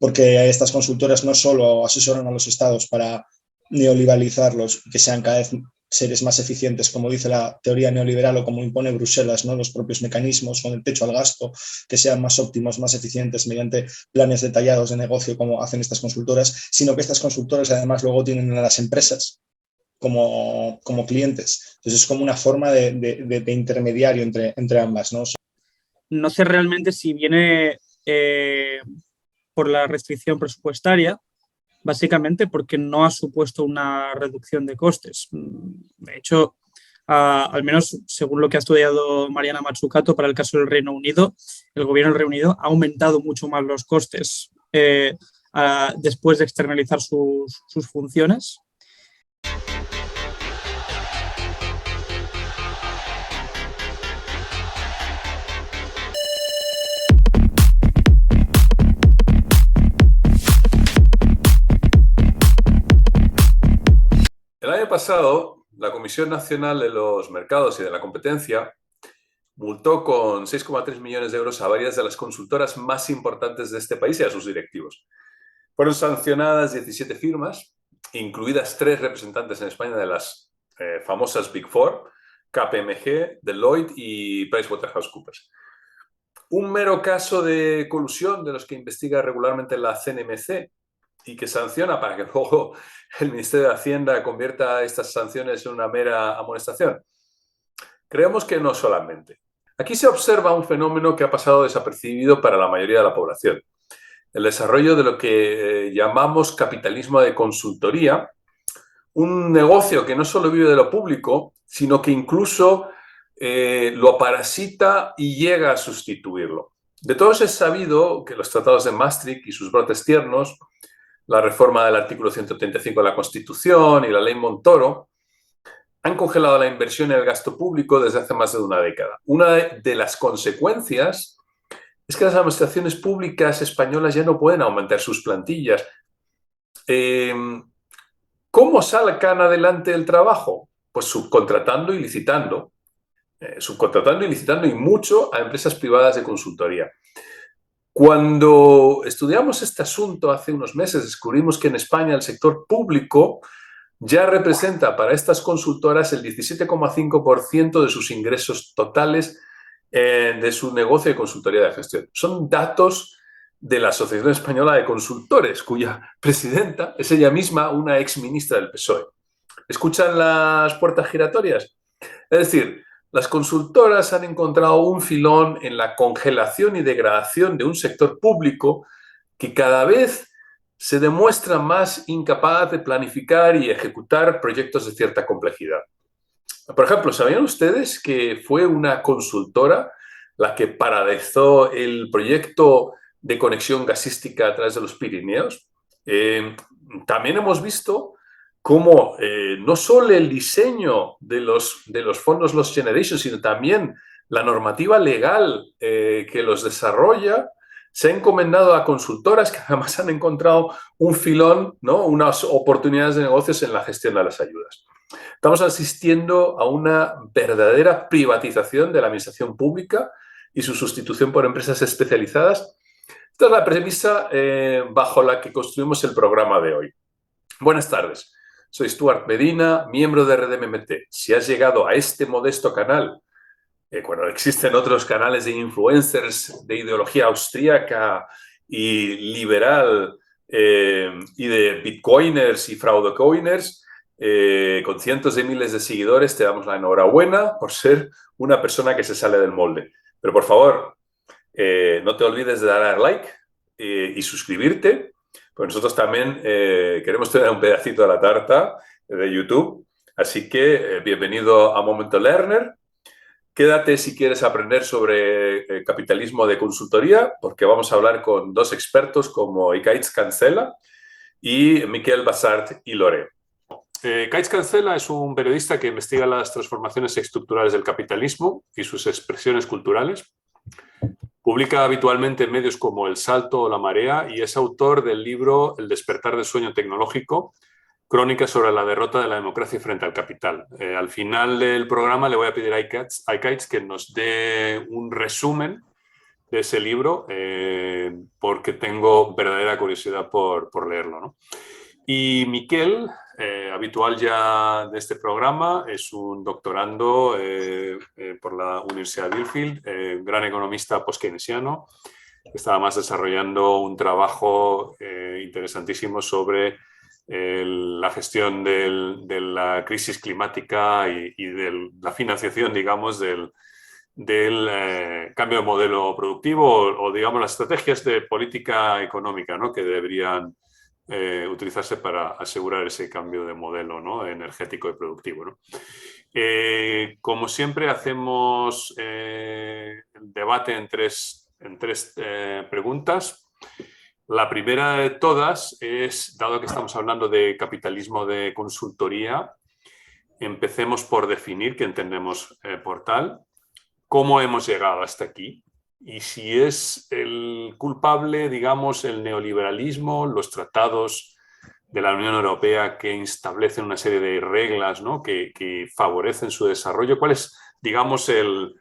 porque estas consultoras no solo asesoran a los estados para neoliberalizarlos y que sean cada vez seres más eficientes, como dice la teoría neoliberal o como impone Bruselas, ¿no? Los propios mecanismos con el techo al gasto, que sean más óptimos, más eficientes mediante planes detallados de negocio como hacen estas consultoras, sino que estas consultoras además luego tienen a las empresas como clientes. Entonces es como una forma de intermediario entre ambas, ¿no? No sé realmente si viene por la restricción presupuestaria, básicamente porque no ha supuesto una reducción de costes. De hecho, al menos según lo que ha estudiado Mariana Mazzucato para el caso del Reino Unido, el gobierno del Reino Unido ha aumentado mucho más los costes después de externalizar sus funciones. El año pasado, la Comisión Nacional de los Mercados y de la Competencia multó con 6,3 millones de euros a varias de las consultoras más importantes de este país y a sus directivos. Fueron sancionadas 17 firmas, incluidas 3 representantes en España de las famosas Big Four, KPMG, Deloitte y PricewaterhouseCoopers. Un mero caso de colusión de los que investiga regularmente la CNMC y que sanciona para que luego el Ministerio de Hacienda convierta estas sanciones en una mera amonestación. Creemos que no solamente. Aquí se observa un fenómeno que ha pasado desapercibido para la mayoría de la población. El desarrollo de lo que llamamos capitalismo de consultoría, un negocio que no solo vive de lo público, sino que incluso lo parasita y llega a sustituirlo. De todos es sabido que los tratados de Maastricht y sus brotes tiernos, la reforma del artículo 135 de la Constitución y la ley Montoro han congelado la inversión y el gasto público desde hace más de una década. Una de las consecuencias es que las administraciones públicas españolas ya no pueden aumentar sus plantillas. ¿Cómo sacan adelante el trabajo? Pues subcontratando y licitando. Subcontratando y licitando y mucho a empresas privadas de consultoría. Cuando estudiamos este asunto hace unos meses, descubrimos que en España el sector público ya representa para estas consultoras el 17,5% de sus ingresos totales de su negocio de consultoría de gestión. Son datos de la Asociación Española de Consultores, cuya presidenta es ella misma una exministra del PSOE. ¿Escuchan las puertas giratorias? Es decir, las consultoras han encontrado un filón en la congelación y degradación de un sector público que cada vez se demuestra más incapaz de planificar y ejecutar proyectos de cierta complejidad. Por ejemplo, ¿sabían ustedes que fue una consultora la que paralizó el proyecto de conexión gasística a través de los Pirineos? También hemos visto cómo no solo el diseño de los fondos Lost Generation, sino también la normativa legal que los desarrolla, se ha encomendado a consultoras que además han encontrado un filón, ¿no? Unas oportunidades de negocios en la gestión de las ayudas. Estamos asistiendo a una verdadera privatización de la administración pública y su sustitución por empresas especializadas. Esta es la premisa bajo la que construimos el programa de hoy. Buenas tardes. Soy Stuart Medina, miembro de RDMMT. Si has llegado a este modesto canal, cuando existen otros canales de influencers de ideología austríaca y liberal y de bitcoiners y fraudecoiners, con cientos de miles de seguidores, te damos la enhorabuena por ser una persona que se sale del molde. Pero por favor, no te olvides de dar al like y suscribirte. Pues nosotros también queremos tener un pedacito de la tarta de YouTube. Así que bienvenido a Momento Learner. Quédate si quieres aprender sobre capitalismo de consultoría, porque vamos a hablar con 2 expertos como Ikaitz Cancela y Miquel Basart y Lore. Ikaitz Cancela es un periodista que investiga las transformaciones estructurales del capitalismo y sus expresiones culturales. Publica habitualmente en medios como El Salto o La Marea y es autor del libro El despertar del sueño tecnológico, crónicas sobre la derrota de la democracia frente al capital. Al final del programa le voy a pedir a Ikaitz que nos dé un resumen de ese libro porque tengo verdadera curiosidad por leerlo, ¿no? Y Miquel, habitual ya de este programa, es un doctorando por la Universidad de Bielefeld, gran economista post-keynesiano, que está además desarrollando un trabajo interesantísimo sobre la gestión de la crisis climática y de la financiación, digamos, del cambio de modelo productivo o, digamos, las estrategias de política económica, ¿no?, que deberían utilizarse para asegurar ese cambio de modelo, ¿no?, energético y productivo, ¿no? Como siempre, hacemos el debate en tres preguntas. La primera de todas es, dado que estamos hablando de capitalismo de consultoría, empecemos por definir qué entendemos por tal, cómo hemos llegado hasta aquí y si es el culpable, digamos, el neoliberalismo, los tratados de la Unión Europea que establecen una serie de reglas, ¿no?, que favorecen su desarrollo. ¿Cuál es, digamos, el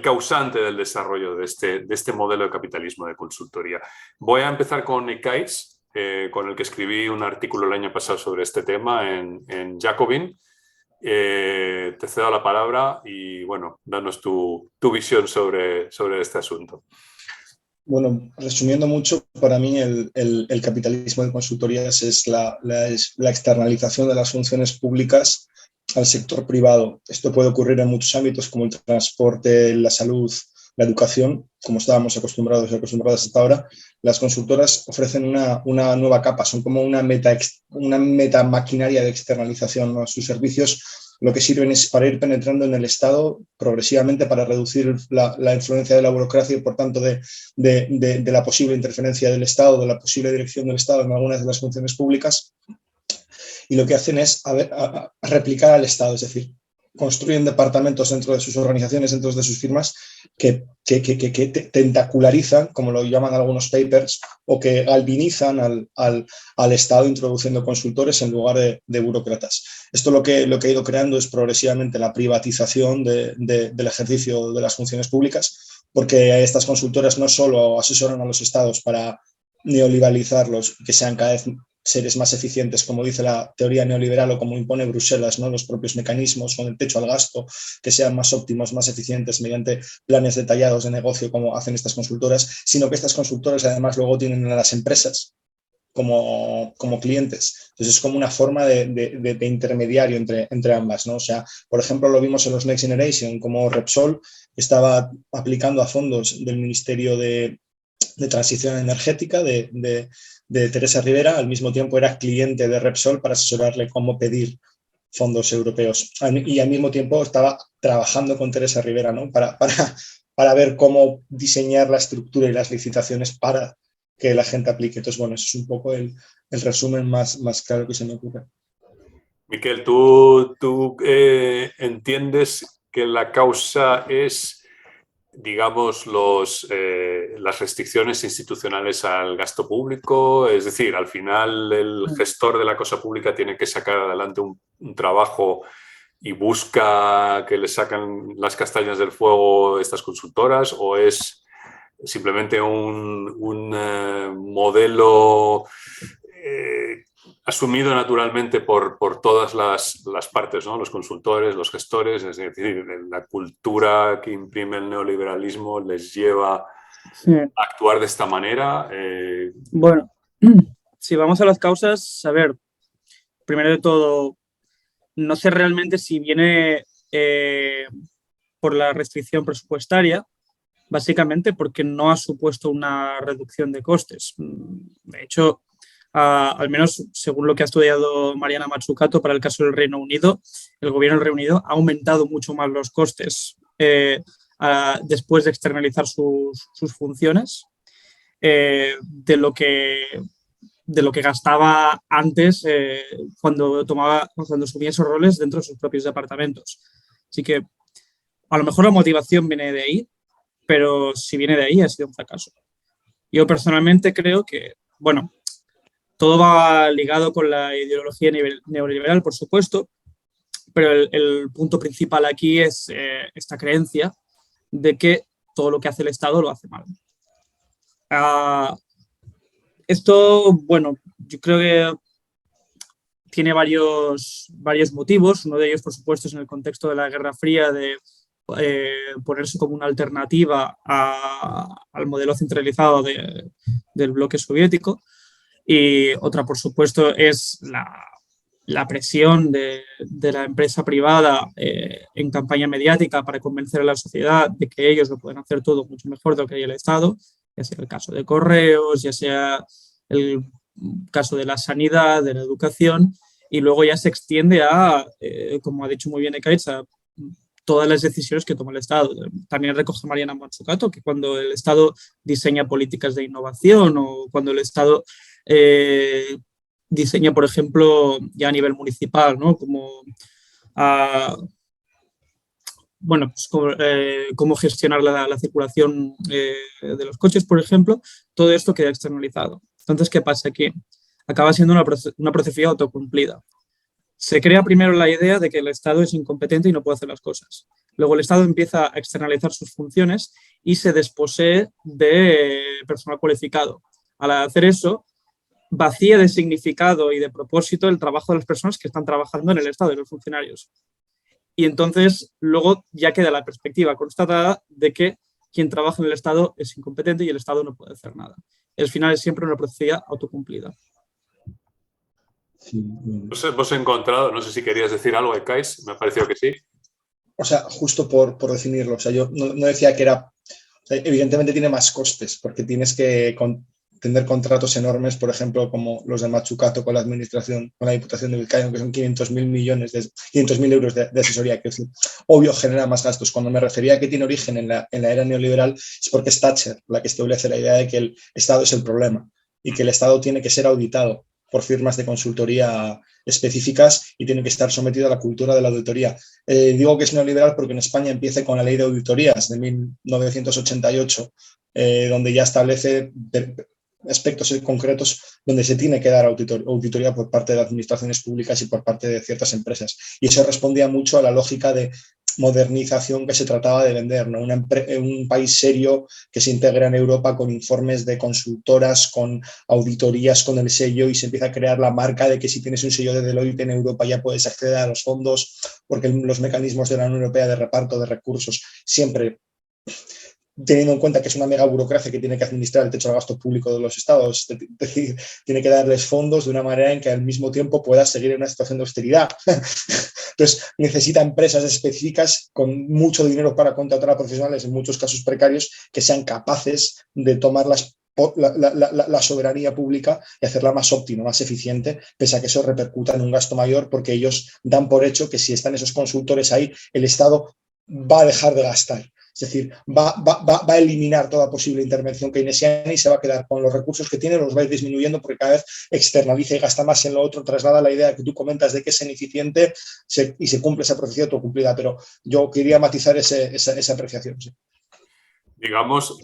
causante del desarrollo de este modelo de capitalismo de consultoría? Voy a empezar con Ekaitz, con el que escribí un artículo el año pasado sobre este tema en Jacobin. Te cedo la palabra y, bueno, danos tu visión sobre este asunto. Bueno, resumiendo mucho, para mí el capitalismo de consultorías es la externalización de las funciones públicas al sector privado. Esto puede ocurrir en muchos ámbitos como el transporte, la salud, la educación, como estábamos acostumbrados y acostumbradas hasta ahora. Las consultoras ofrecen una nueva capa, son como una meta maquinaria de externalización, ¿no? Sus servicios lo que sirven es para ir penetrando en el Estado progresivamente para reducir la influencia de la burocracia y, por tanto, de la posible interferencia del Estado, de la posible dirección del Estado en algunas de las funciones públicas. Y lo que hacen es a replicar al Estado, es decir, construyen departamentos dentro de sus organizaciones, dentro de sus firmas, que tentacularizan, como lo llaman algunos papers, o que albinizan al Estado introduciendo consultores en lugar de burócratas. Esto lo que ha ido creando es progresivamente la privatización del ejercicio de las funciones públicas, porque estas consultoras no solo asesoran a los estados para neoliberalizarlos, que sean cada vez seres más eficientes, como dice la teoría neoliberal o como impone Bruselas, ¿no?, los propios mecanismos con el techo al gasto, que sean más óptimos, más eficientes mediante planes detallados de negocio como hacen estas consultoras, sino que estas consultoras además luego tienen a las empresas como clientes. Entonces es como una forma de intermediario entre ambas, ¿no? O sea, por ejemplo, lo vimos en los Next Generation, como Repsol estaba aplicando a fondos del Ministerio de Transición Energética de Teresa Rivera, al mismo tiempo era cliente de Repsol para asesorarle cómo pedir fondos europeos. Y al mismo tiempo estaba trabajando con Teresa Rivera, ¿no?, para ver cómo diseñar la estructura y las licitaciones para que la gente aplique. Entonces, bueno, eso es un poco el resumen más claro que se me ocurre. Miquel, ¿tú entiendes que la causa es, digamos, las restricciones institucionales al gasto público? Es decir, al final el gestor de la cosa pública tiene que sacar adelante un trabajo y busca que le sacan las castañas del fuego estas consultoras, o es simplemente un modelo asumido naturalmente por todas las partes, ¿no?, los consultores, los gestores? Es decir, la cultura que imprime el neoliberalismo les lleva a actuar de esta manera. Bueno, si vamos a las causas, a ver, primero de todo, no sé realmente si viene por la restricción presupuestaria, básicamente porque no ha supuesto una reducción de costes. De hecho, al menos según lo que ha estudiado Mariana Mazzucato para el caso del Reino Unido, el gobierno del Reino Unido ha aumentado mucho más los costes después de externalizar sus funciones de lo que gastaba antes cuando asumía esos roles dentro de sus propios departamentos. Así que a lo mejor la motivación viene de ahí, pero si viene de ahí ha sido un fracaso. Yo personalmente creo que, bueno, todo va ligado con la ideología neoliberal, por supuesto, pero el punto principal aquí es esta creencia de que todo lo que hace el Estado lo hace mal. Esto, bueno, yo creo que tiene varios motivos. Uno de ellos, por supuesto, es en el contexto de la Guerra Fría, de ponerse como una alternativa al modelo centralizado del bloque soviético. Y otra, por supuesto, es la presión de la empresa privada en campaña mediática para convencer a la sociedad de que ellos lo pueden hacer todo mucho mejor de lo que haría el Estado, ya sea el caso de correos, ya sea el caso de la sanidad, de la educación, y luego ya se extiende a, como ha dicho muy bien Ekaitz, a todas las decisiones que toma el Estado. También recoge Mariana Mazzucato que cuando el Estado diseña políticas de innovación o cuando el Estado diseña, por ejemplo, ya a nivel municipal, ¿no? Como bueno, pues cómo gestionar la circulación de los coches, por ejemplo, todo esto queda externalizado. Entonces, ¿qué pasa aquí? Acaba siendo una profecía autocumplida. Se crea primero la idea de que el Estado es incompetente y no puede hacer las cosas. Luego el Estado empieza a externalizar sus funciones y se desposee de personal cualificado. Al hacer eso, vacía de significado y de propósito el trabajo de las personas que están trabajando en el Estado, de los funcionarios. Y entonces luego ya queda la perspectiva constatada de que quien trabaja en el Estado es incompetente y el Estado no puede hacer nada. El final es siempre una profecía autocumplida. Sí. Pues hemos encontrado, no sé si querías decir algo, Ekaitz, me ha parecido que sí. O sea, justo por definirlo, o sea, yo no decía que era, o sea, evidentemente tiene más costes, porque tienes que tener contratos enormes, por ejemplo, como los de Mazzucato con la administración, con la Diputación de Vizcaya, que son 500.000 euros de asesoría, que es obvio genera más gastos. Cuando me refería a que tiene origen en la era neoliberal, es porque es Thatcher la que establece la idea de que el Estado es el problema y que el Estado tiene que ser auditado por firmas de consultoría específicas y tiene que estar sometido a la cultura de la auditoría. Digo que es neoliberal porque en España empieza con la ley de auditorías de 1988, donde ya establece aspectos concretos donde se tiene que dar auditoría por parte de administraciones públicas y por parte de ciertas empresas. Y eso respondía mucho a la lógica de modernización que se trataba de vender, ¿no? Un país serio que se integra en Europa con informes de consultoras, con auditorías con el sello, y se empieza a crear la marca de que si tienes un sello de Deloitte en Europa ya puedes acceder a los fondos, porque los mecanismos de la Unión Europea de reparto de recursos siempre, teniendo en cuenta que es una mega burocracia que tiene que administrar el techo de gasto público de los estados, es decir, tiene que darles fondos de una manera en que al mismo tiempo puedas seguir en una situación de austeridad. Entonces, necesita empresas específicas con mucho dinero para contratar a profesionales, en muchos casos precarios, que sean capaces de tomar la soberanía pública y hacerla más óptima, más eficiente, pese a que eso repercuta en un gasto mayor, porque ellos dan por hecho que si están esos consultores ahí, el Estado va a dejar de gastar. Es decir, va a eliminar toda posible intervención keynesiana y se va a quedar con los recursos que tiene, los va a ir disminuyendo porque cada vez externaliza y gasta más en lo otro, traslada la idea que tú comentas de que es ineficiente y se cumple esa profecía autocumplida. Pero yo quería matizar esa apreciación. Sí. Digamos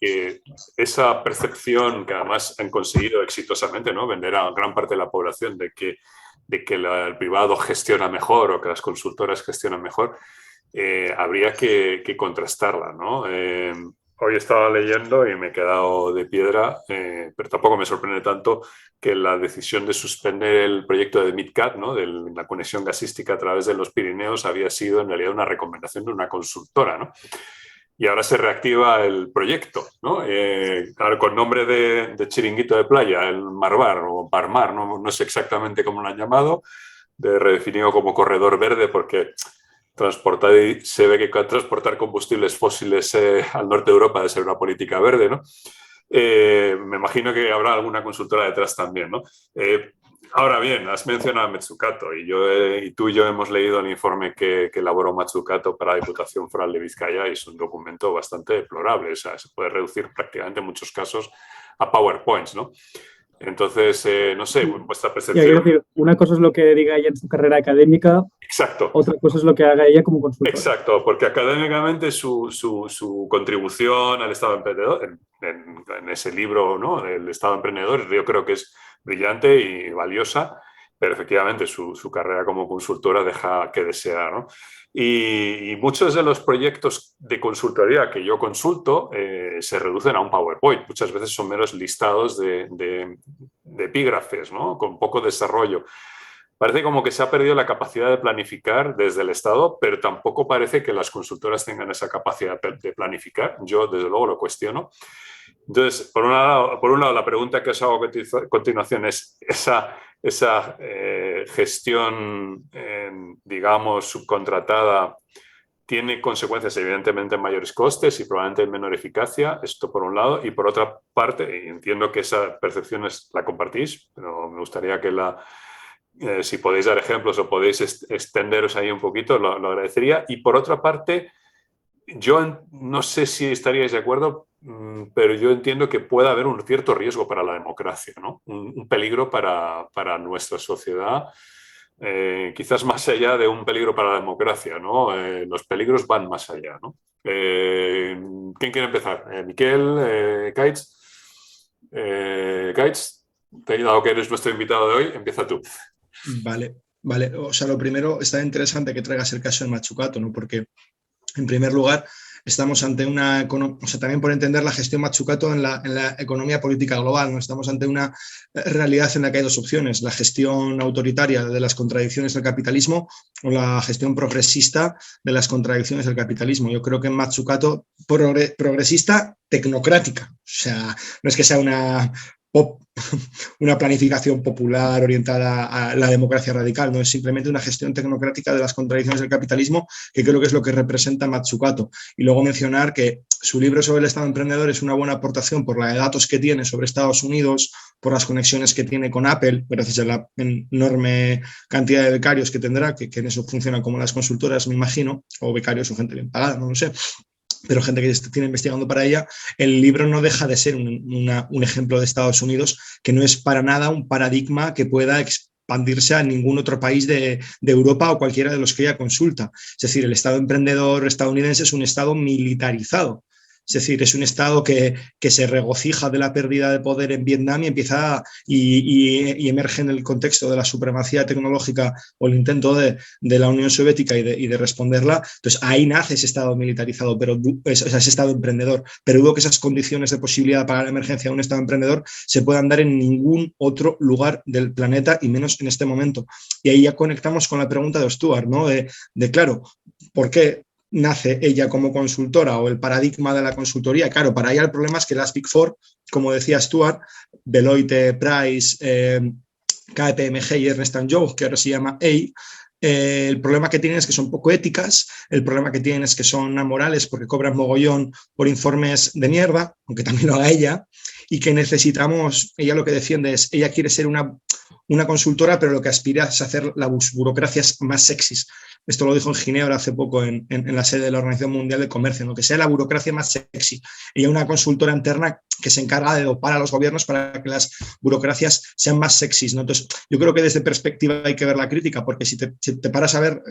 que esa percepción que además han conseguido exitosamente, ¿no?, vender a gran parte de la población de que el privado gestiona mejor o que las consultoras gestionan mejor, habría que contrastarla, ¿no? Hoy estaba leyendo y me he quedado de piedra, pero tampoco me sorprende tanto que la decisión de suspender el proyecto de MidCat, ¿no?, de la conexión gasística a través de los Pirineos, había sido en realidad una recomendación de una consultora, ¿no? Y ahora se reactiva el proyecto, ¿no? Claro, con nombre de chiringuito de playa, el Marbar o Barmar, no sé exactamente cómo lo han llamado, redefinido como corredor verde porque se ve que transportar combustibles fósiles al norte de Europa debe ser una política verde, ¿no? Me imagino que habrá alguna consultora detrás también, ¿no? Ahora bien, has mencionado a Mazzucato y tú y yo hemos leído el informe que elaboró Mazzucato para la Diputación Foral de Vizcaya y es un documento bastante deplorable. O sea, se puede reducir prácticamente en muchos casos a PowerPoints, ¿no? Entonces, no sé, vuestra percepción. Quiero decir, una cosa es lo que diga ella en su carrera académica. Exacto. Otra cosa es lo que haga ella como consultora. Exacto, porque académicamente su contribución al Estado emprendedor, en ese libro, ¿no?, El Estado emprendedor, yo creo que es brillante y valiosa, pero efectivamente su carrera como consultora deja que desear, ¿no? Y muchos de los proyectos de consultoría que yo consulto se reducen a un PowerPoint. Muchas veces son meros listados de epígrafes, ¿no? Con poco desarrollo. Parece como que se ha perdido la capacidad de planificar desde el Estado, pero tampoco parece que las consultoras tengan esa capacidad de planificar. Yo, desde luego, lo cuestiono. Entonces, por un lado, la pregunta que os hago a continuación es esa gestión, digamos, subcontratada tiene consecuencias evidentemente en mayores costes y probablemente en menor eficacia, esto por un lado, y por otra parte, y entiendo que esa percepción la compartís, pero me gustaría que si podéis dar ejemplos o podéis extenderos ahí un poquito, lo agradecería. Y por otra parte, yo no sé si estaríais de acuerdo, pero yo entiendo que puede haber un cierto riesgo para la democracia, ¿no? Un peligro para nuestra sociedad, quizás más allá de un peligro para la democracia, ¿no? Los peligros van más allá, ¿no? ¿Quién quiere empezar? Miquel, Kaitz. Kaitz, dado que eres nuestro invitado de hoy, empieza tú. Vale. O sea, lo primero, está interesante que traigas el caso de Mazzucato, ¿no? Porque, en primer lugar, estamos ante una, o sea, también por entender la gestión Mazzucato en la economía política global, ¿no? Estamos ante una realidad en la que hay dos opciones, la gestión autoritaria de las contradicciones del capitalismo o la gestión progresista de las contradicciones del capitalismo. Yo creo que en Mazzucato progresista tecnocrática, o sea, no es que sea una planificación popular orientada a la democracia radical, no es simplemente una gestión tecnocrática de las contradicciones del capitalismo, que creo que es lo que representa Mazzucato. Y luego mencionar que su libro sobre el Estado emprendedor es una buena aportación por la de datos que tiene sobre Estados Unidos, por las conexiones que tiene con Apple, gracias a la enorme cantidad de becarios que tendrá, que en eso funcionan como las consultoras, me imagino, o becarios o gente bien pagada, no lo sé, pero gente que tiene investigando para ella. El libro no deja de ser un ejemplo de Estados Unidos, que no es para nada un paradigma que pueda expandirse a ningún otro país de Europa o cualquiera de los que ella consulta. Es decir, el Estado emprendedor estadounidense es un Estado militarizado. Es decir, es un Estado que se regocija de la pérdida de poder en Vietnam y empieza y emerge en el contexto de la supremacía tecnológica o el intento de la Unión Soviética y de responderla. Entonces, ahí nace ese Estado militarizado, pero ese Estado emprendedor. Pero dudo que esas condiciones de posibilidad para la emergencia de un Estado emprendedor se puedan dar en ningún otro lugar del planeta y menos en este momento. Y ahí ya conectamos con la pregunta de Stuart, ¿no? Claro, ¿por qué nace ella como consultora o el paradigma de la consultoría? Claro, para ella el problema es que las Big Four, como decía Stuart, Deloitte, Price, KPMG y Ernst & Young, que ahora se llama A, el problema que tienen es que son poco éticas, el problema que tienen es que son amorales porque cobran mogollón por informes de mierda, aunque también lo haga ella, y que necesitamos, ella lo que defiende es, ella quiere ser una consultora, pero lo que aspira es hacer las burocracias más sexys. Esto lo dijo en Ginebra hace poco en la sede de la Organización Mundial de Comercio, ¿no? Que sea la burocracia más sexy. Ella es una consultora interna que se encarga de dopar a los gobiernos para que las burocracias sean más sexys, ¿no? Entonces, yo creo que desde perspectiva hay que ver la crítica, porque si te paras a ver,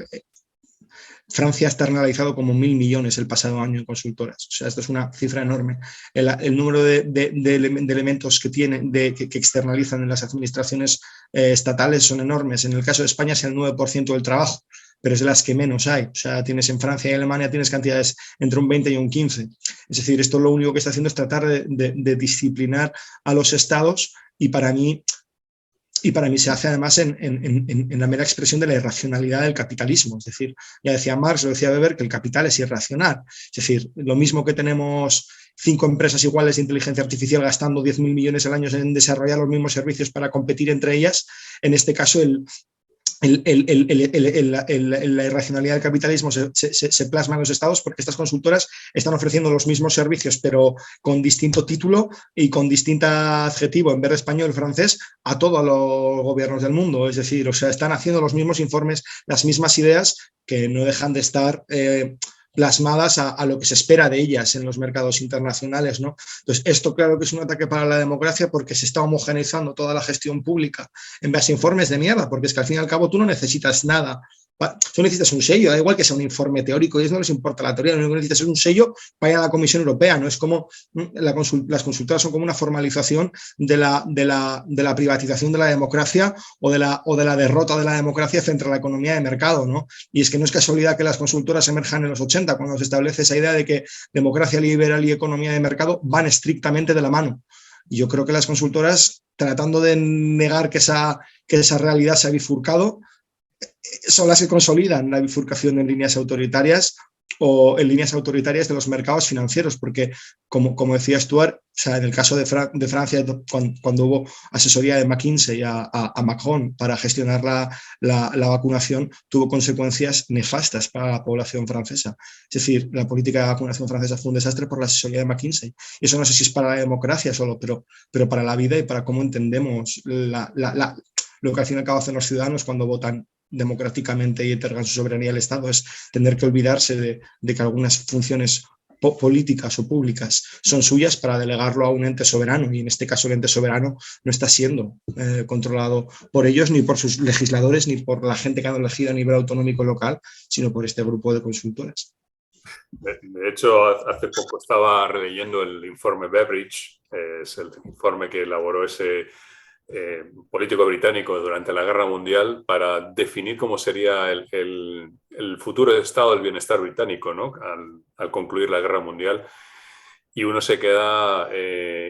Francia ha externalizado como 1.000 millones el pasado año en consultoras. O sea, esto es una cifra enorme. El número de elementos que tienen, que externalizan en las administraciones estatales son enormes. En el caso de España es el 9% del trabajo, pero es de las que menos hay. O sea, tienes en Francia y Alemania tienes cantidades entre un 20 y un 15. Es decir, esto lo único que está haciendo es tratar de disciplinar a los estados y para mí se hace además en la mera expresión de la irracionalidad del capitalismo. Es decir, ya decía Marx, lo decía Weber, que el capital es irracional. Es decir, lo mismo que tenemos 5 empresas iguales de inteligencia artificial gastando 10.000 millones al año en desarrollar los mismos servicios para competir entre ellas, en este caso la irracionalidad del capitalismo se plasma en los estados porque estas consultoras están ofreciendo los mismos servicios pero con distinto título y con distinto adjetivo en vez de español y francés a todos los gobiernos del mundo. Es decir, o sea, están haciendo los mismos informes, las mismas ideas que no dejan de estar plasmadas a lo que se espera de ellas en los mercados internacionales, ¿no? Entonces, esto claro que es un ataque para la democracia porque se está homogeneizando toda la gestión pública en base a informes de mierda, porque es que al fin y al cabo tú no necesitas nada Tú necesitas un sello, da igual que sea un informe teórico, y eso no les importa la teoría, lo único que necesitas es un sello para ir a la Comisión Europea, no es como las consultoras son como una formalización de la privatización de la democracia o de la derrota de la democracia frente a la economía de mercado, ¿no? Y es que no es casualidad que las consultoras emerjan en los 80, cuando se establece esa idea de que democracia liberal y economía de mercado van estrictamente de la mano. Y yo creo que las consultoras, tratando de negar que esa realidad se ha bifurcado, son las que consolidan la bifurcación en líneas autoritarias o en líneas autoritarias de los mercados financieros, porque como decía Stuart, o sea, en el caso de Francia, cuando hubo asesoría de McKinsey a Macron para gestionar la vacunación, tuvo consecuencias nefastas para la población francesa. Es decir, la política de vacunación francesa fue un desastre por la asesoría de McKinsey. Y eso no sé si es para la democracia solo, pero para la vida y para cómo entendemos lo que al fin y al cabo hacen los ciudadanos cuando votan democráticamente y entregan su soberanía al Estado, es tener que olvidarse de que algunas funciones políticas o públicas son suyas para delegarlo a un ente soberano, y en este caso el ente soberano no está siendo controlado por ellos, ni por sus legisladores, ni por la gente que han elegido a nivel autonómico local, sino por este grupo de consultoras. De hecho, hace poco estaba releyendo el informe Beveridge, es el informe que elaboró ese político británico durante la Guerra Mundial para definir cómo sería el futuro del estado del bienestar británico, ¿no? al concluir la Guerra Mundial. Y uno se queda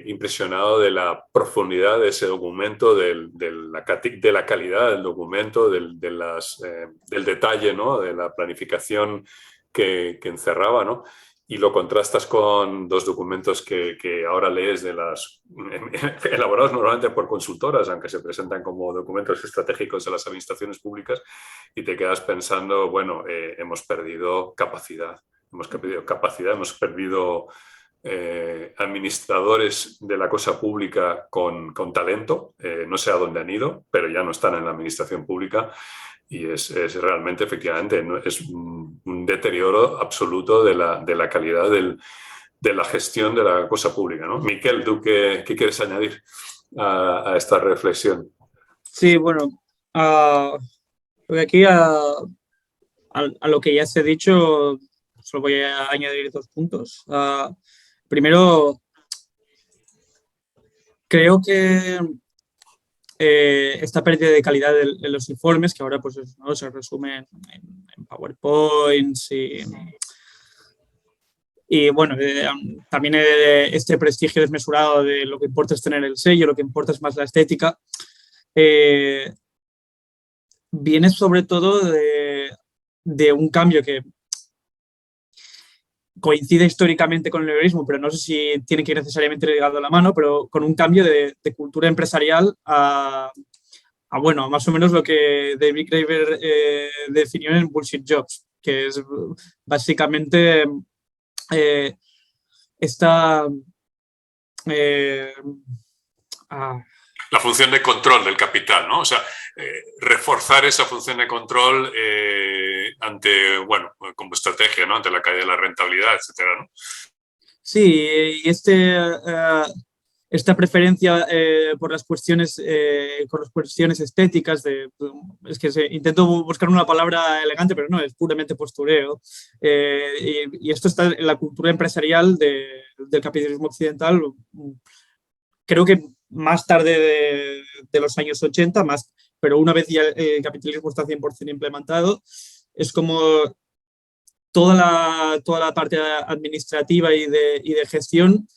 impresionado de la profundidad de ese documento, de la calidad del documento, del detalle, ¿no? De la planificación que encerraba, ¿no? Y lo contrastas con dos documentos que ahora lees elaborados normalmente por consultoras, aunque se presentan como documentos estratégicos de las administraciones públicas, y te quedas pensando, bueno, hemos perdido capacidad, hemos perdido administradores de la cosa pública con talento, no sé a dónde han ido, pero ya no están en la administración pública. Y es realmente, efectivamente, es un deterioro absoluto de la calidad de la gestión de la cosa pública, ¿no? Miquel, ¿tú qué quieres añadir a esta reflexión? Sí, bueno, aquí a lo que ya se ha dicho, solo voy a añadir 2 puntos. Primero, creo que esta pérdida de calidad de los informes, que ahora pues, ¿no? se resumen en PowerPoints y bueno, también este prestigio desmesurado de lo que importa es tener el sello, lo que importa es más la estética, viene sobre todo de un cambio que coincide históricamente con el liberalismo, pero no sé si tiene que ir necesariamente ligado a la mano, pero con un cambio de cultura empresarial a bueno, más o menos lo que David Graeber definió en Bullshit Jobs, que es básicamente esta... la función de control del capital, ¿no? O sea, reforzar esa función de control ante, bueno, como estrategia, ¿no? Ante la caída de la rentabilidad, etcétera, ¿no? Sí, y esta preferencia por las cuestiones estéticas, es que intento buscar una palabra elegante, pero no, es puramente postureo. Y esto está en la cultura empresarial del capitalismo occidental, creo que más tarde de los años 80, pero una vez ya el capitalismo está 100% implementado, es como toda la parte administrativa y de gestión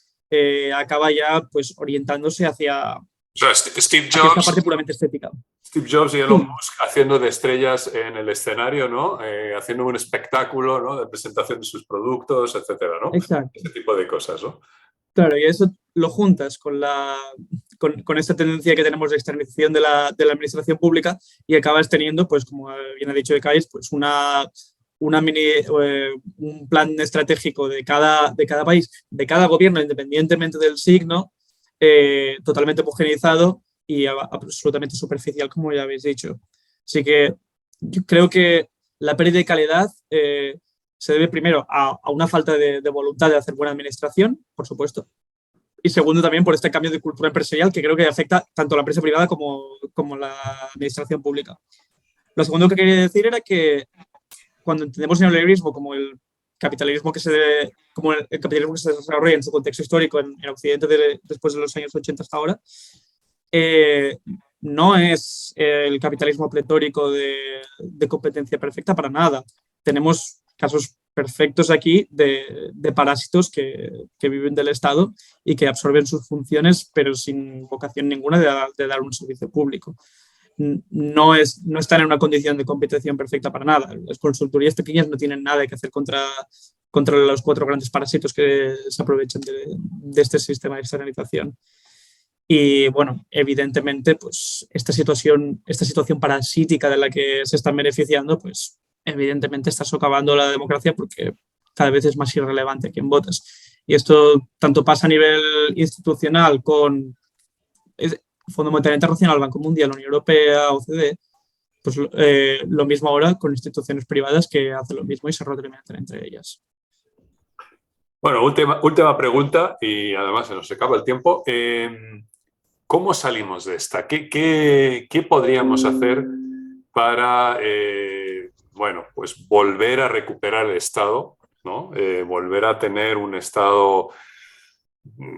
acaba ya pues orientándose hacia, o sea, Steve hacia Jobs, esta parte puramente estética. Steve Jobs y Elon Musk haciendo de estrellas en el escenario, ¿no? Haciendo un espectáculo, ¿no? De presentación de sus productos, etcétera, ¿no? Exacto. Ese tipo de cosas, ¿no? Claro, y eso lo juntas con esta tendencia que tenemos de externalización de la administración pública y acabas teniendo, pues como bien ha dicho Ekais, pues un plan estratégico de cada país, de cada gobierno, independientemente del signo, totalmente homogeneizado y absolutamente superficial, como ya habéis dicho. Así que yo creo que la pérdida de calidad se debe primero a una falta de voluntad de hacer buena administración, por supuesto, y segundo también por este cambio de cultura empresarial que creo que afecta tanto a la empresa privada como la administración pública. Lo segundo que quería decir era que cuando entendemos neoliberalismo como el capitalismo como el capitalismo que se desarrolla en su contexto histórico en Occidente después de los años 80 hasta ahora, no es el capitalismo pletórico de competencia perfecta para nada. Tenemos casos perfectos aquí de parásitos que viven del Estado y que absorben sus funciones, pero sin vocación ninguna de dar un servicio público. No están en una condición de competición perfecta para nada. Las consultorías pequeñas no tienen nada que hacer contra los 4 grandes parásitos que se aprovechan de este sistema de externalización. Y bueno, evidentemente, pues esta situación parasítica de la que se están beneficiando, pues evidentemente está socavando la democracia porque cada vez es más irrelevante a quién votas. Y esto tanto pasa a nivel institucional con Fondo Monetario Internacional, Banco Mundial, Unión Europea, OCDE, pues lo mismo ahora con instituciones privadas que hacen lo mismo y se retroalimentan entre ellas. Bueno, última pregunta y además se nos acaba el tiempo. ¿Cómo salimos de esta? ¿Qué podríamos hacer para pues volver a recuperar el Estado, ¿no? Volver a tener un Estado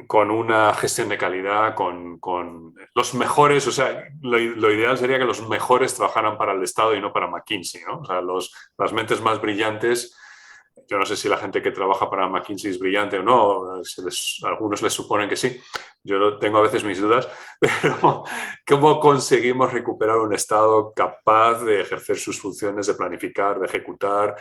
con una gestión de calidad, con los mejores, o sea, lo ideal sería que los mejores trabajaran para el Estado y no para McKinsey, ¿no? O sea, las mentes más brillantes, yo no sé si la gente que trabaja para McKinsey es brillante o no, algunos les suponen que sí, yo tengo a veces mis dudas, pero ¿cómo conseguimos recuperar un Estado capaz de ejercer sus funciones, de planificar, de ejecutar,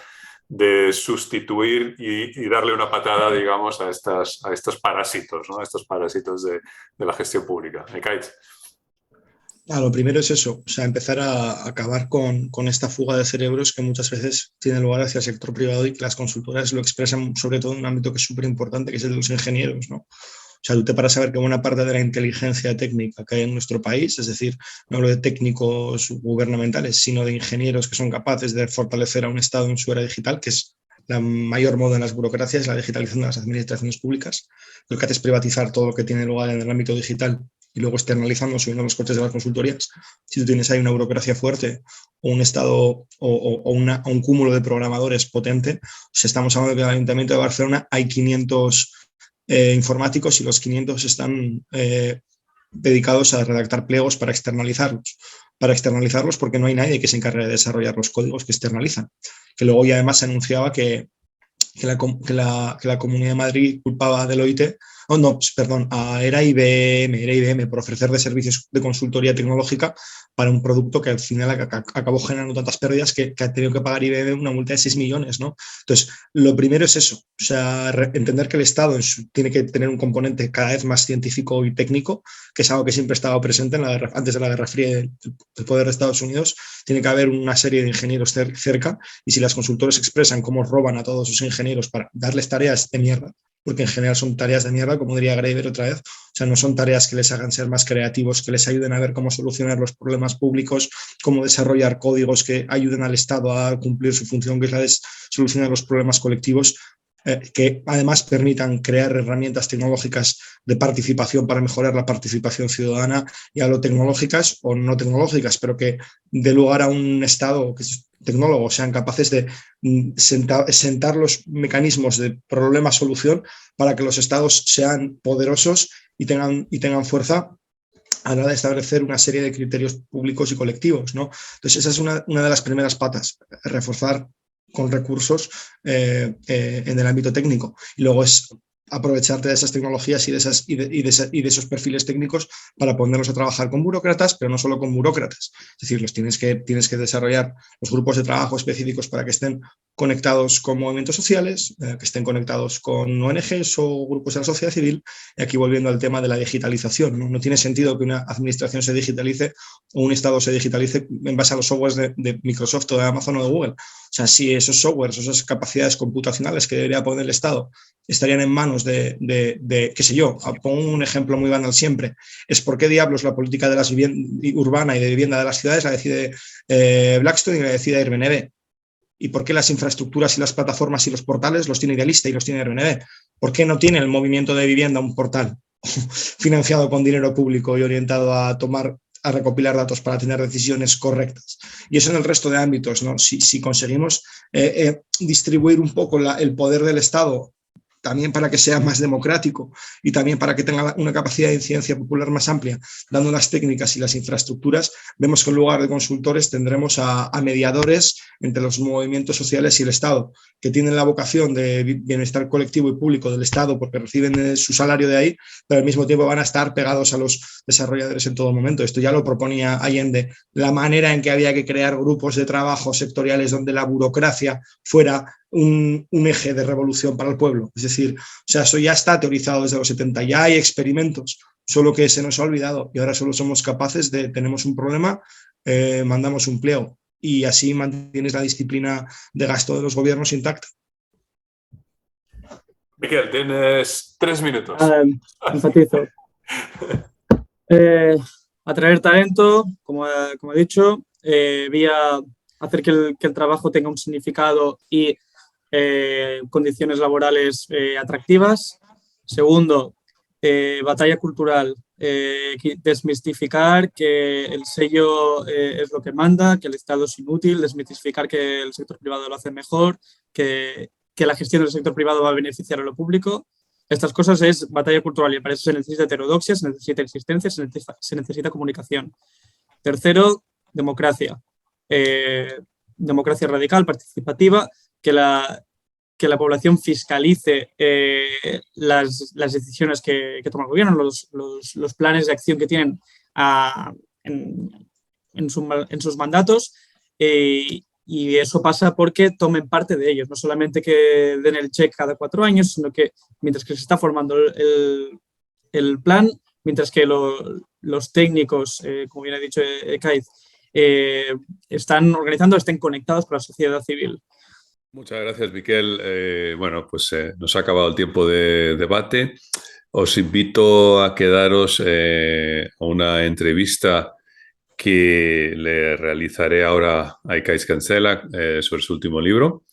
de sustituir y darle una patada, digamos, a estos parásitos, ¿no? A estos parásitos de la gestión pública? Ekaitz. Lo primero es eso, o sea, empezar a acabar con esta fuga de cerebros que muchas veces tiene lugar hacia el sector privado y que las consultoras lo expresan sobre todo en un ámbito que es súper importante, que es el de los ingenieros, ¿no? O sea, tú te paras a ver que buena parte de la inteligencia técnica que hay en nuestro país, es decir, no hablo de técnicos gubernamentales, sino de ingenieros que son capaces de fortalecer a un Estado en su era digital, que es la mayor moda en las burocracias, la digitalización de las administraciones públicas. Lo que hace es privatizar todo lo que tiene lugar en el ámbito digital y luego externalizando, subiendo los costes de las consultorías. Si tú tienes ahí una burocracia fuerte o un Estado o un cúmulo de programadores potente, pues estamos hablando de que en el Ayuntamiento de Barcelona hay 500 informáticos y los 500 están dedicados a redactar pliegos para externalizarlos porque no hay nadie que se encargue de desarrollar los códigos que externalizan. Que luego ya además se anunciaba que la Comunidad de Madrid culpaba a Deloitte, era IBM por ofrecer de servicios de consultoría tecnológica para un producto que al final acabó generando tantas pérdidas que ha tenido que pagar IBM una multa de 6 millones, ¿no? Entonces, lo primero es eso, o sea, entender que el Estado tiene que tener un componente cada vez más científico y técnico, que es algo que siempre estaba presente antes de la Guerra Fría del poder de Estados Unidos. Tiene que haber una serie de ingenieros cerca, y si las consultoras expresan cómo roban a todos sus ingenieros para darles tareas de mierda, porque en general son tareas de mierda, como diría Graeber otra vez, o sea, no son tareas que les hagan ser más creativos, que les ayuden a ver cómo solucionar los problemas públicos, cómo desarrollar códigos que ayuden al Estado a cumplir su función, que es la de solucionar los problemas colectivos, que además permitan crear herramientas tecnológicas de participación para mejorar la participación ciudadana, y a lo tecnológicas o no tecnológicas, pero que dé lugar a un Estado que tecnólogos sean capaces de sentar los mecanismos de problema-solución para que los Estados sean poderosos y tengan fuerza a la hora de establecer una serie de criterios públicos y colectivos, ¿no? Entonces, esa es una de las primeras patas, reforzar con recursos en el ámbito técnico. Y luego es aprovecharte de esas tecnologías y de esos perfiles técnicos para ponerlos a trabajar con burócratas, pero no solo con burócratas. Es decir, tienes que desarrollar los grupos de trabajo específicos para que estén conectados con movimientos sociales, que estén conectados con ONGs o grupos de la sociedad civil. Y aquí volviendo al tema de la digitalización, ¿no? No tiene sentido que una administración se digitalice o un Estado se digitalice en base a los softwares de Microsoft o de Amazon o de Google. O sea, si esos softwares, esas capacidades computacionales que debería poner el Estado estarían en manos de qué sé yo, pongo un ejemplo muy banal siempre, es por qué diablos la política de la urbana y de vivienda de las ciudades la decide Blackstone y la decide Airbnb. ¿Y por qué las infraestructuras y las plataformas y los portales los tiene Idealista y los tiene Airbnb? ¿Por qué no tiene el movimiento de vivienda un portal financiado con dinero público y orientado a a recopilar datos para tener decisiones correctas. Y eso en el resto de ámbitos, ¿no? Si conseguimos distribuir un poco el poder del Estado, también para que sea más democrático y también para que tenga una capacidad de incidencia popular más amplia, dando las técnicas y las infraestructuras, vemos que en lugar de consultores tendremos a mediadores entre los movimientos sociales y el Estado, que tienen la vocación de bienestar colectivo y público del Estado porque reciben su salario de ahí, pero al mismo tiempo van a estar pegados a los desarrolladores en todo momento. Esto ya lo proponía Allende, la manera en que había que crear grupos de trabajo sectoriales donde la burocracia fuera un eje de revolución para el pueblo. Es decir, o sea, eso ya está teorizado desde los 70, ya hay experimentos, solo que se nos ha olvidado y ahora solo somos capaces de, tenemos un problema, mandamos un pliego y así mantienes la disciplina de gasto de los gobiernos intacta. Miquel, tienes 3 minutos. Enfatizo. Atraer talento, como he dicho, vía hacer que el trabajo tenga un significado y condiciones laborales atractivas. Segundo, batalla cultural, desmistificar que el sello es lo que manda, que el Estado es inútil, desmistificar que el sector privado lo hace mejor, que la gestión del sector privado va a beneficiar a lo público. Estas cosas es batalla cultural y para eso se necesita heterodoxia, se necesita existencia, se necesita comunicación. Tercero, democracia. Democracia radical, participativa, que la población fiscalice las decisiones que toma el gobierno, los planes de acción que tienen en sus mandatos, y eso pasa porque tomen parte de ellos, no solamente que den el check cada 4 años, sino que mientras que se está formando el plan, mientras que los técnicos, como bien ha dicho Ekaiz, están organizando, estén conectados con la sociedad civil. Muchas gracias, Miquel. Bueno, pues nos ha acabado el tiempo de debate. Os invito a quedaros a una entrevista que le realizaré ahora a Ekaiz Cancela sobre su último libro.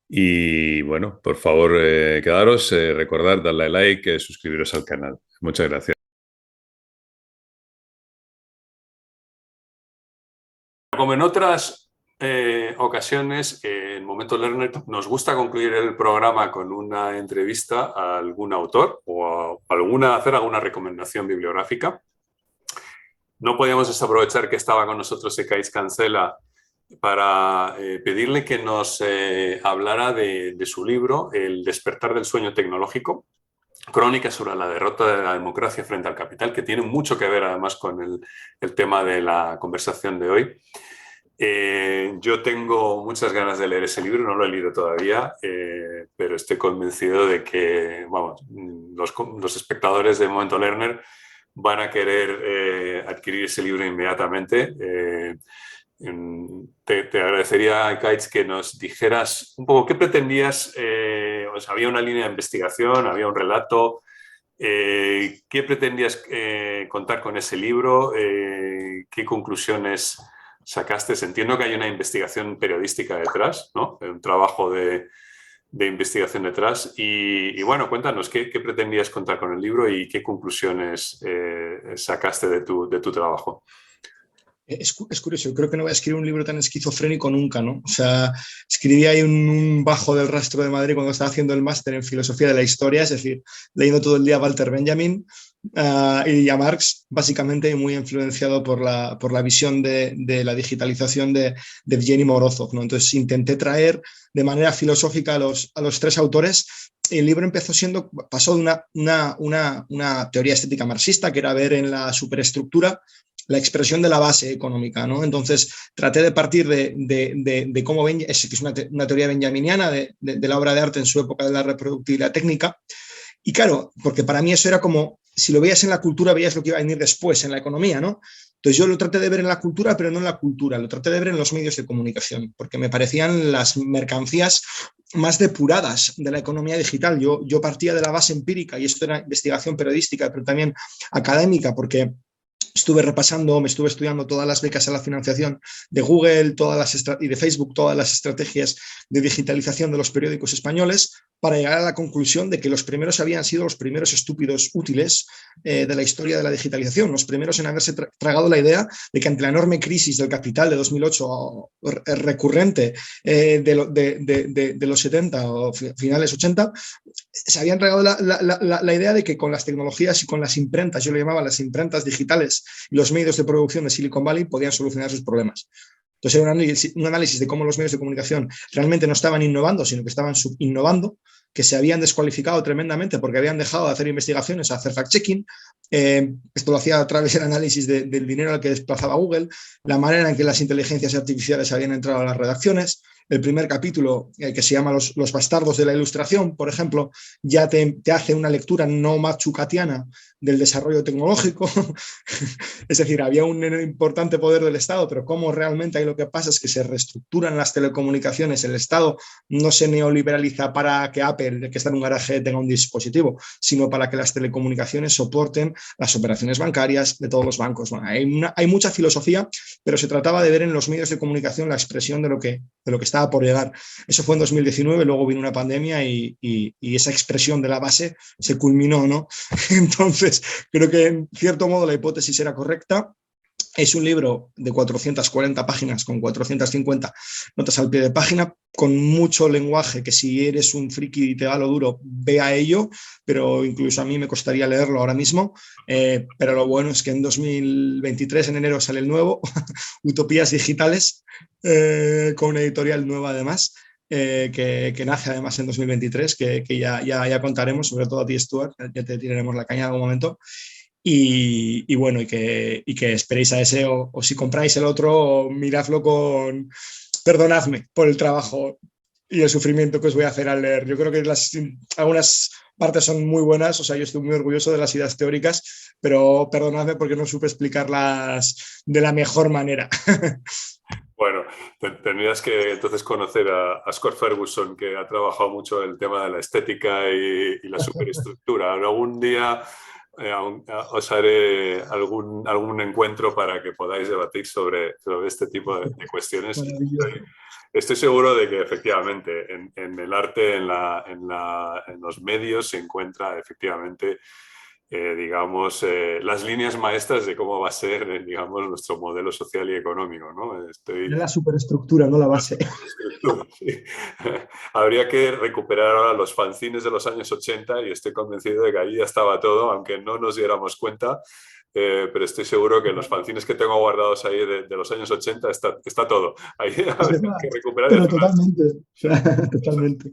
Y bueno, por favor, quedaros, recordad darle a like, suscribiros al canal. Muchas gracias. Como en otras ocasiones, en Momento Learner nos gusta concluir el programa con una entrevista a algún autor o hacer alguna recomendación bibliográfica. No podíamos desaprovechar que estaba con nosotros Ekaiz Cancela para pedirle que nos hablara de su libro El despertar del sueño tecnológico, crónica sobre la derrota de la democracia frente al capital, que tiene mucho que ver además con el tema de la conversación de hoy. Yo tengo muchas ganas de leer ese libro, no lo he leído todavía, pero estoy convencido de que vamos, los espectadores de Momento Learner van a querer adquirir ese libro inmediatamente. Te agradecería, Ekaiz, que nos dijeras un poco qué pretendías. O sea, había una línea de investigación, había un relato. ¿Qué pretendías contar con ese libro? ¿Qué conclusiones sacaste? Entiendo que hay una investigación periodística detrás, ¿no? Un trabajo de investigación detrás. Y bueno, cuéntanos, ¿qué pretendías contar con el libro y qué conclusiones sacaste de tu trabajo? Es curioso, yo creo que no voy a escribir un libro tan esquizofrénico nunca, ¿no? O sea, escribí ahí un bajo del rastro de Madrid cuando estaba haciendo el máster en filosofía de la historia, es decir, leyendo todo el día a Walter Benjamin y a Marx, básicamente muy influenciado por la visión de la digitalización de Evgeny Morozov, ¿no? Entonces intenté traer de manera filosófica a los 3 autores. El libro pasó de una teoría estética marxista, que era ver en la superestructura la expresión de la base económica, ¿no? Entonces traté de partir de cómo que es una teoría benjaminiana de la obra de arte en su época de la reproductividad técnica. Y claro, porque para mí eso era como, si lo veías en la cultura, veías lo que iba a venir después en la economía, ¿no? Entonces yo lo traté de ver en la cultura, pero no en la cultura, lo traté de ver en los medios de comunicación, porque me parecían las mercancías más depuradas de la economía digital. Yo partía de la base empírica, y esto era investigación periodística, pero también académica, porque me estuve estudiando todas las becas a la financiación de Google y de Facebook, todas las estrategias de digitalización de los periódicos españoles, para llegar a la conclusión de que los primeros habían sido los primeros estúpidos útiles de la historia de la digitalización, los primeros en haberse tragado la idea de que ante la enorme crisis del capital de 2008 recurrente de los 70 o finales 80, se habían tragado la idea de que con las tecnologías y con las imprentas, yo lo llamaba las imprentas digitales y los medios de producción de Silicon Valley, podían solucionar sus problemas. Entonces era un análisis de cómo los medios de comunicación realmente no estaban innovando, sino que estaban subinnovando, que se habían descualificado tremendamente porque habían dejado de hacer investigaciones, a hacer fact-checking. Esto lo hacía a través del análisis del dinero al que desplazaba Google, la manera en que las inteligencias artificiales habían entrado a las redacciones. El primer capítulo, que se llama los bastardos de la ilustración, por ejemplo, ya te hace una lectura no machucatiana del desarrollo tecnológico. Es decir, había un importante poder del Estado, pero cómo realmente ahí lo que pasa es que se reestructuran las telecomunicaciones. El Estado no se neoliberaliza para que Apple, que está en un garaje, tenga un dispositivo, sino para que las telecomunicaciones soporten las operaciones bancarias de todos los bancos. Bueno, hay mucha filosofía, pero se trataba de ver en los medios de comunicación la expresión de lo que estaba por llegar. Eso fue en 2019, luego vino una pandemia y esa expresión de la base se culminó, ¿no? Entonces, creo que en cierto modo la hipótesis era correcta. Es un libro de 440 páginas con 450 notas al pie de página, con mucho lenguaje que si eres un friki y te da lo duro, ve a ello, pero incluso a mí me costaría leerlo ahora mismo. Pero lo bueno es que en 2023, en enero, sale el nuevo, Utopías Digitales, con una editorial nueva además. Que nace además en 2023, que ya contaremos, sobre todo a ti, Stuart, ya te tiraremos la caña en algún momento. Y bueno, y que esperéis a ese, o si compráis el otro, miradlo con... Perdonadme por el trabajo y el sufrimiento que os voy a hacer al leer. Yo creo que algunas partes son muy buenas, o sea, yo estoy muy orgulloso de las ideas teóricas, pero perdonadme porque no supe explicarlas de la mejor manera. Bueno, tendrías que entonces conocer a Scott Ferguson, que ha trabajado mucho el tema de la estética y la superestructura. Algún día os haré algún encuentro para que podáis debatir sobre este tipo de cuestiones. Estoy seguro de que efectivamente en el arte, en los medios se encuentra efectivamente digamos, las líneas maestras de cómo va a ser, digamos, nuestro modelo social y económico, ¿no? La superestructura, no la base. Sí. Habría que recuperar ahora los fanzines de los años 80 y estoy convencido de que ahí ya estaba todo, aunque no nos diéramos cuenta, pero estoy seguro que en los fanzines que tengo guardados ahí de los años 80 está todo. Ahí habría que recuperar. Pero totalmente, totalmente.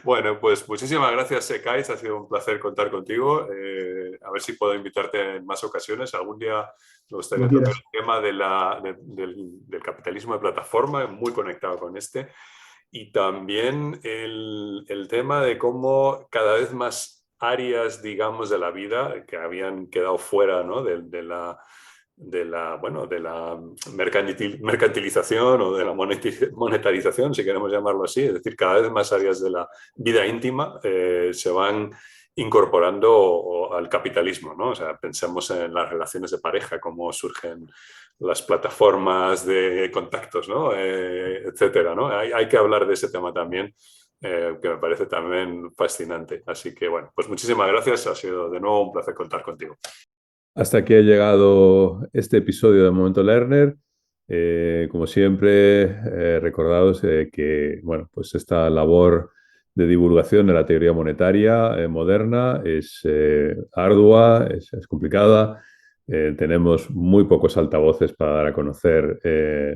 Bueno, pues muchísimas gracias, Kais. Ha sido un placer contar contigo. A ver si puedo invitarte en más ocasiones. Algún día me gustaría tocar el tema del capitalismo de plataforma, muy conectado con este. Y también el tema de cómo cada vez más áreas, digamos, de la vida que habían quedado fuera, ¿no? de la mercantilización o de la monetarización, si queremos llamarlo así. Es decir, cada vez más áreas de la vida íntima se van incorporando al capitalismo, ¿no? O sea, pensemos en las relaciones de pareja, cómo surgen las plataformas de contactos, ¿no? Etcétera, ¿no? Hay que hablar de ese tema también, que me parece también fascinante. Así que, bueno, pues muchísimas gracias. Ha sido de nuevo un placer contar contigo. Hasta aquí ha llegado este episodio de Momento Lerner. Como siempre, recordaos que bueno, pues esta labor de divulgación de la teoría monetaria moderna es ardua, es complicada. Tenemos muy pocos altavoces para dar a conocer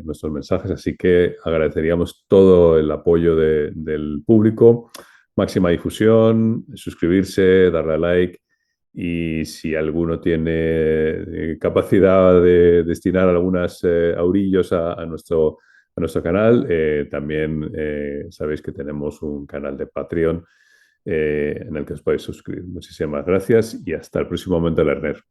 nuestros mensajes, así que agradeceríamos todo el apoyo del público. Máxima difusión, suscribirse, darle a like. Y si alguno tiene capacidad de destinar algunas aurillos a nuestro canal, también sabéis que tenemos un canal de Patreon en el que os podéis suscribir. Muchísimas gracias y hasta el próximo Momento Lerner.